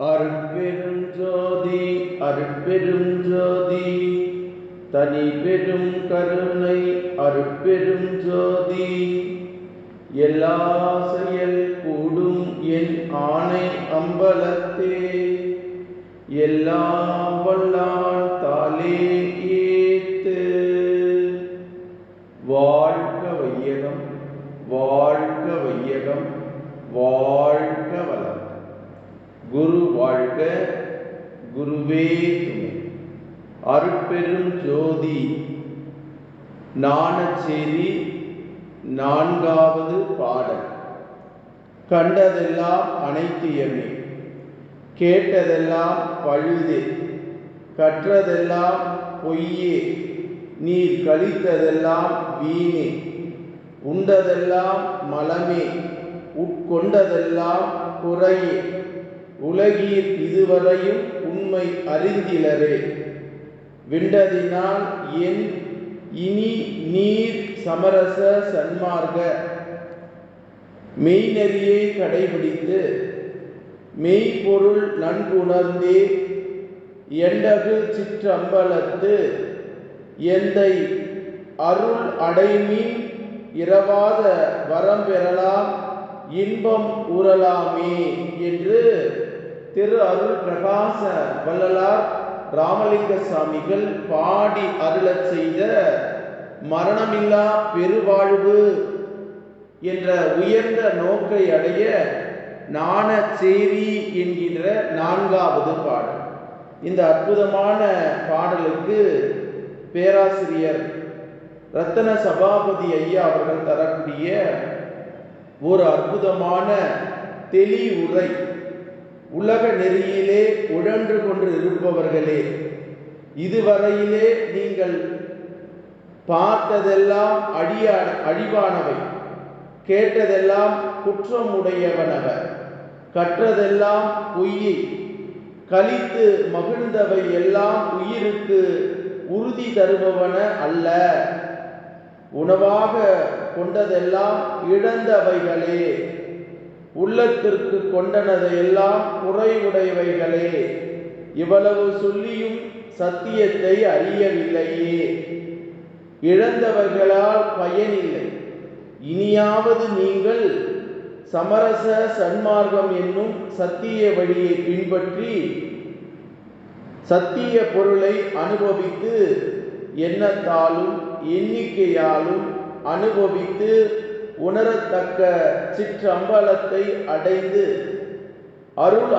அருட்பெரும் ஜோதி அருட்பெரும் ஜோதி தனி பெரும் கருணை அருட்பெரும் ஜோதி எல்லா செயல் கூடும் என் ஆணை அம்பலத்தே எல்லாம் வல்லான் தாலே ஏத்து. வாழ்க வையகம், வாழ்க வையகம், வாழ்க வளம். குரு வாழ்க, குருவே துணை. அருட்பெரும் ஜோதி ஞானச்சேரி 4வது பாடல். கண்டதெல்லாம் அனைத்தியமே, கேட்டதெல்லாம் பழுதே, கற்றதெல்லாம் பொய்யே, நீர் கழித்ததெல்லாம் வீணே, உண்டதெல்லாம் மலமே, உட்கொண்டதெல்லாம் குறையே, உலகீர் இதுவரையும் உண்மை அறிந்திலரே. விண்டதினால் என் இனி நீர் சமரச சன்மார்க்க மெய்நெறியை கடைபிடித்து மெய்ப்பொருள் நன்குணர்ந்தே எண்டகு சிற்றம்பலத்து எந்தை அருள் அடைமீன் இரவாத வரம் பெறலாம் இன்பம் கூறலாமே என்று திரு அருள் பிரகாச வள்ளலார் ராமலிங்க சாமிகள் பாடி அருளச் செய்த மரணமில்லா பெருவாழ்வு என்ற உயர்ந்த நோக்கை அடைய ஞானச்சேரி என்கின்ற 4வது பாடல். இந்த அற்புதமான பாடலுக்கு பேராசிரியர் ரத்தன சபாபதி ஐயா அவர்கள் தரக்கூடிய ஒரு அற்புதமான தெளிவுரை. உலக நெறியிலே உழன்று கொண்டு இருப்பவர்களே, இதுவரையிலே நீங்கள் பார்த்ததெல்லாம் அழிவானவை, கேட்டதெல்லாம் குற்றமுடையவனவர், கற்றதெல்லாம் பொய்யை, கலித்து மகிழ்ந்தவை எல்லாம் உயிருக்கு உறுதி தருபவன அல்ல, உணவாக கொண்டதெல்லாம் இழந்தவைகளே, உள்ளத்திற்கு கொண்டனதையெல்லாம் குறைவுடையவைகளே, இவ்வளவு சொல்லியும் சத்தியத்தை அறியவில்லையே, இழந்தவர்களால் பயனில்லை. இனியாவது நீங்கள் சமரச சன்மார்க்கம் என்னும் சத்திய வழியை பின்பற்றி சத்திய பொருளை அனுபவித்து எண்ணத்தாலும் எண்ணிக்கையாலும் அனுபவித்து உணரத்தக்க சிற்றம்பலத்தை அடைந்து அருள்